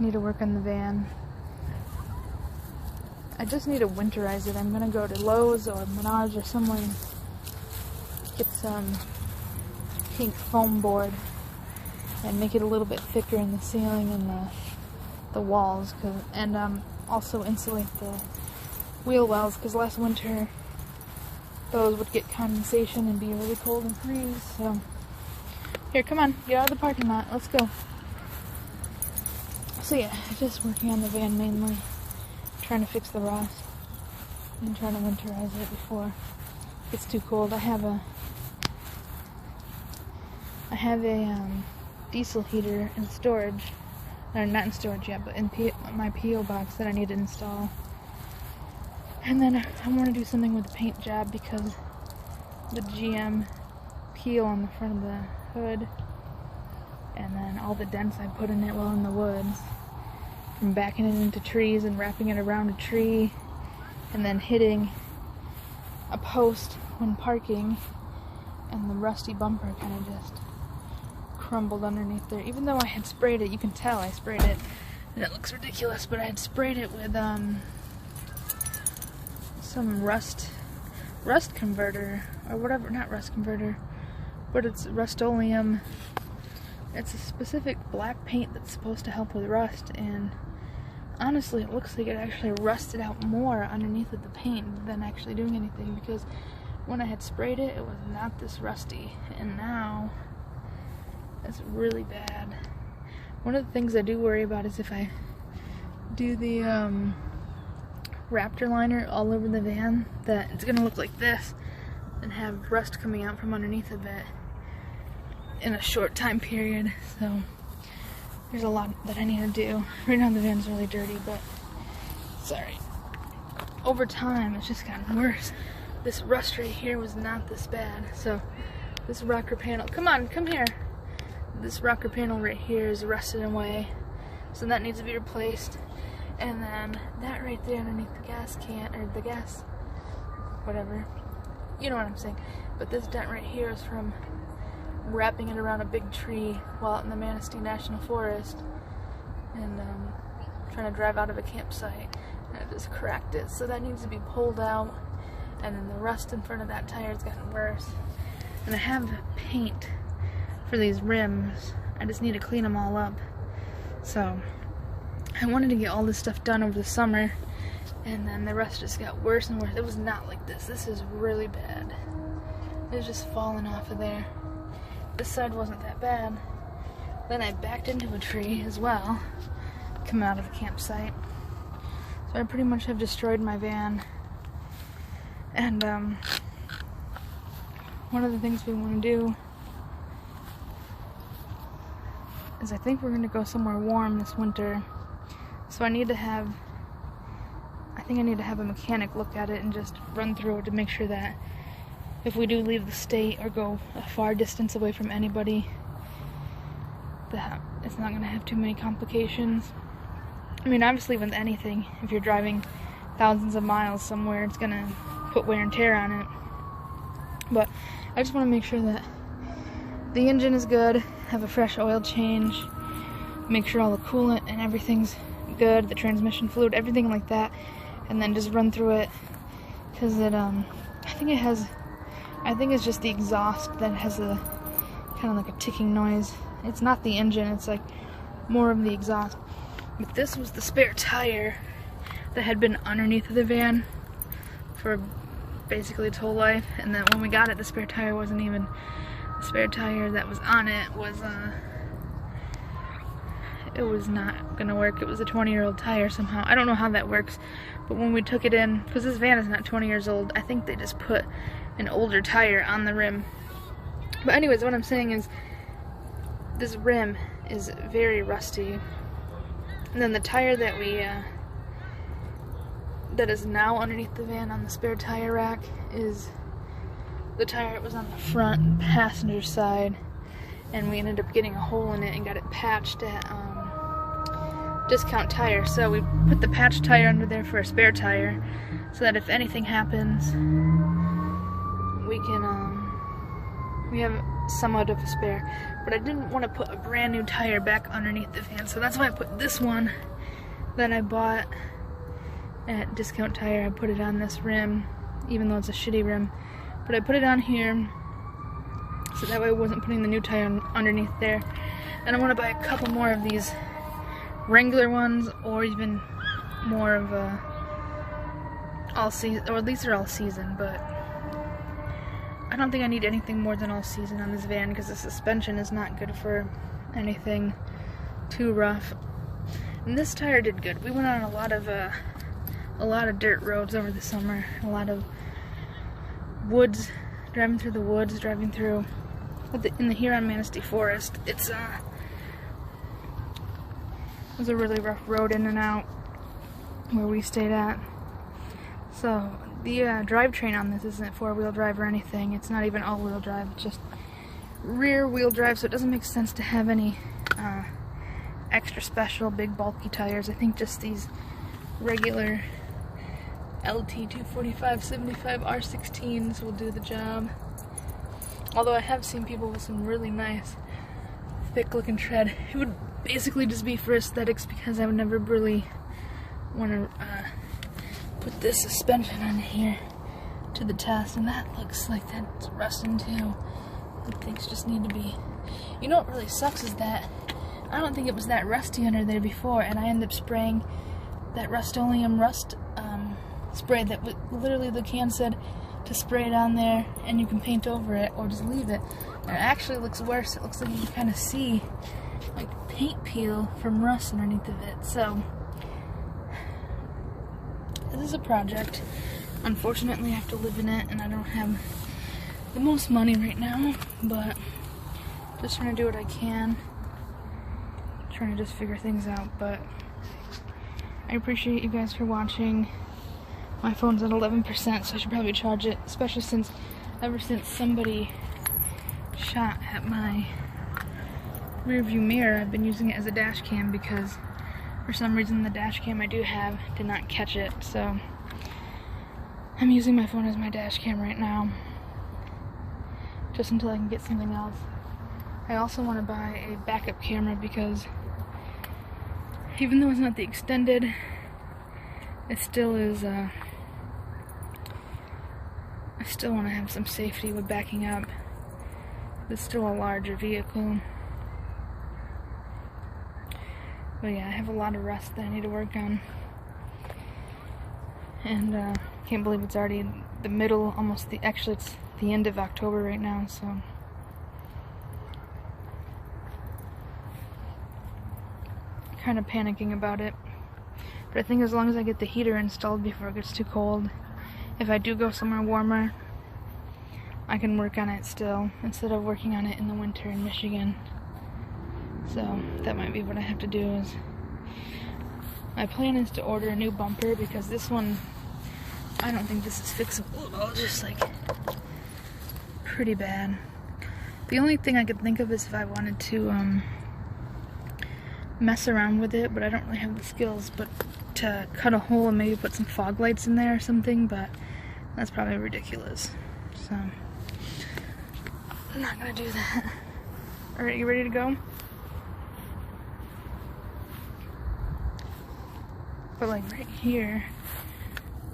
need to work on the van. I just need to winterize it. I'm gonna go to Lowe's or Menards or somewhere and get some pink foam board and make it a little bit thicker in the ceiling and the walls, and also insulate the wheel wells, because last winter those would get condensation and be really cold and freeze. So here, come on, get out of the parking lot, let's go. So yeah, just working on the van mainly, trying to fix the rust and trying to winterize it before it gets too cold. I have a diesel heater in storage, or not in storage yet, but in my P.O. box that I need to install. And then I want to do something with the paint job, because the GM peel on the front of the hood, and then all the dents I put in it while in the woods, from backing it into trees and wrapping it around a tree, and then hitting a post when parking, and the rusty bumper kind of just crumbled underneath there. Even though I had sprayed it, you can tell I sprayed it, and it looks ridiculous, but I had sprayed it with some rust converter, or whatever, not rust converter, but it's Rust-Oleum. It's a specific black paint that's supposed to help with rust, and honestly it looks like it actually rusted out more underneath of the paint than actually doing anything, because when I had sprayed it, it was not this rusty, and now it's really bad. One of the things I do worry about is if I do the Raptor liner all over the van, that it's gonna look like this and have rust coming out from underneath of it in a short time period. So there's a lot that I need to do. Right now the van's really dirty, but sorry. Over time it's just gotten worse. This rust right here was not this bad. So this rocker panel, come on, come here. This rocker panel right here is rusted away, so that needs to be replaced. And then that right there underneath the gas can, or the gas, whatever, you know what I'm saying. But this dent right here is from wrapping it around a big tree while out in the Manistee National Forest, and trying to drive out of a campsite, and I just cracked it. So that needs to be pulled out, and then the rust in front of that tire has gotten worse. And I have paint for these rims, I just need to clean them all up. So I wanted to get all this stuff done over the summer, and then the rust just got worse and worse. It was not like this. This is really bad. It was just falling off of there. This side wasn't that bad. Then I backed into a tree as well, coming out of the campsite. So I pretty much have destroyed my van. And one of the things we want to do is I think we're going to go somewhere warm this winter. So I think I need to have a mechanic look at it and just run through it to make sure that if we do leave the state or go a far distance away from anybody, that it's not going to have too many complications. I mean, obviously with anything, if you're driving thousands of miles somewhere, it's going to put wear and tear on it. But I just want to make sure that the engine is good, have a fresh oil change, make sure all the coolant and everything's good, the transmission fluid, everything like that, and then just run through it, because it I think it's just the exhaust that has a kind of like a ticking noise. It's not the engine, it's like more of the exhaust. But this was the spare tire that had been underneath of the van for basically its whole life, and then when we got it, the spare tire wasn't even the spare tire that was on it was it was not gonna work. It was a 20-year-old tire somehow. I don't know how that works, but when we took it in, because this van is not 20 years old, I think they just put an older tire on the rim. But anyways, what I'm saying is this rim is very rusty, and then the tire that we that is now underneath the van on the spare tire rack is the tire that was on the front passenger side, and we ended up getting a hole in it and got it patched at Discount Tire. So we put the patch tire under there for a spare tire, so that if anything happens, we can we have somewhat of a spare, but I didn't want to put a brand new tire back underneath the van, so that's why I put this one that I bought at Discount Tire. I put it on this rim, even though it's a shitty rim, but I put it on here so that way I wasn't putting the new tire underneath there. And I want to buy a couple more of these Wrangler ones, or even more of a all season, or at least they're all season, but I don't think I need anything more than all season on this van because the suspension is not good for anything too rough. And this tire did good. We went on a lot of dirt roads over the summer, a lot of woods, driving through the woods, driving through in the Huron-Manistee Forest. It was a really rough road in and out where we stayed at. So the drivetrain on this isn't four-wheel drive or anything. It's not even all-wheel drive. It's just rear-wheel drive, so it doesn't make sense to have any extra special big bulky tires. I think just these regular LT 245/75 R16s will do the job. Although I have seen people with some really nice thick looking tread. It would basically just be for aesthetics because I would never really want to put this suspension on here to the test, and that looks like that's rusting too. The things just need to be, you know what really sucks is that I don't think it was that rusty under there before, and I ended up spraying that Rust-Oleum rust spray that literally the can said to spray it on there and you can paint over it or just leave it. And it actually looks worse. It looks like you can kind of see like paint peel from rust underneath of it. So this is a project. Unfortunately I have to live in it and I don't have the most money right now, but just trying to do what I can. Trying to just figure things out, but I appreciate you guys for watching. My phone's at 11%, so I should probably charge it, especially since ever since somebody shot at my rear view mirror, I've been using it as a dash cam because for some reason the dash cam I do have did not catch it, so I'm using my phone as my dash cam right now, just until I can get something else. I also want to buy a backup camera because even though it's not the extended, it still is, I still want to have some safety with backing up. It's still a larger vehicle. But yeah, I have a lot of rust that I need to work on. And can't believe it's already the middle, actually it's the end of October right now, so. Kind of panicking about it. But I think as long as I get the heater installed before it gets too cold, if I do go somewhere warmer, I can work on it still, instead of working on it in the winter in Michigan. So that might be what I have to do. Is my plan is to order a new bumper because this one, I don't think this is fixable at all. It's just like pretty bad. The only thing I could think of is if I wanted to mess around with it, but I don't really have the skills, but to cut a hole and maybe put some fog lights in there or something, but that's probably ridiculous, so I'm not gonna do that. Alright, you ready to go? But like right here,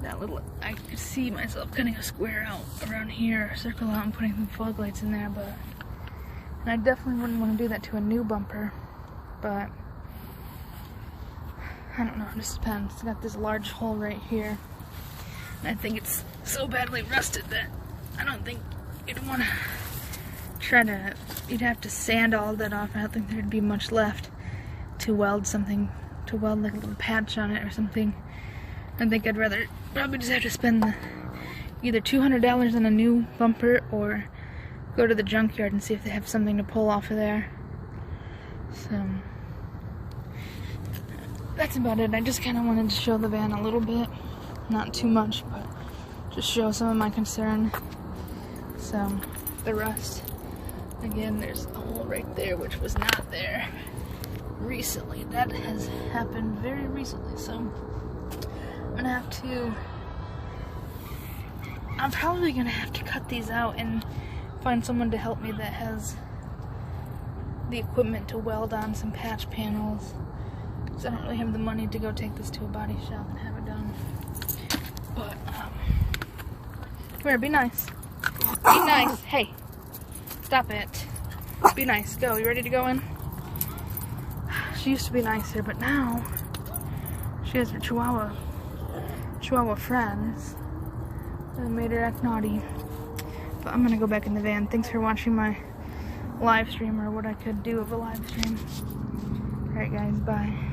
that little, I could see myself cutting a square out around here, a circle out and putting some fog lights in there, but, and I definitely wouldn't want to do that to a new bumper, but I don't know, it just depends. It's got this large hole right here, and I think it's so badly rusted that I don't think you'd want to try to, you'd have to sand all that off. I don't think there'd be much left to weld something, to weld like a little patch on it or something. I think I'd rather probably just have to spend either $200 on a new bumper or go to the junkyard and see if they have something to pull off of there. So that's about it. I just kind of wanted to show the van a little bit, not too much, but just show some of my concern. So the rust, again, there's a hole right there which was not there recently. That has happened very recently, so I'm probably gonna have to cut these out and find someone to help me that has the equipment to weld on some patch panels. So I don't really have the money to go take this to a body shop and have it done. But, come here, be nice. Be nice. Hey, stop it. Be nice. Go. You ready to go in? She used to be nicer, but now she has her Chihuahua friends that made her act naughty. But I'm gonna go back in the van. Thanks for watching my live stream, or what I could do of a live stream. Alright guys, bye.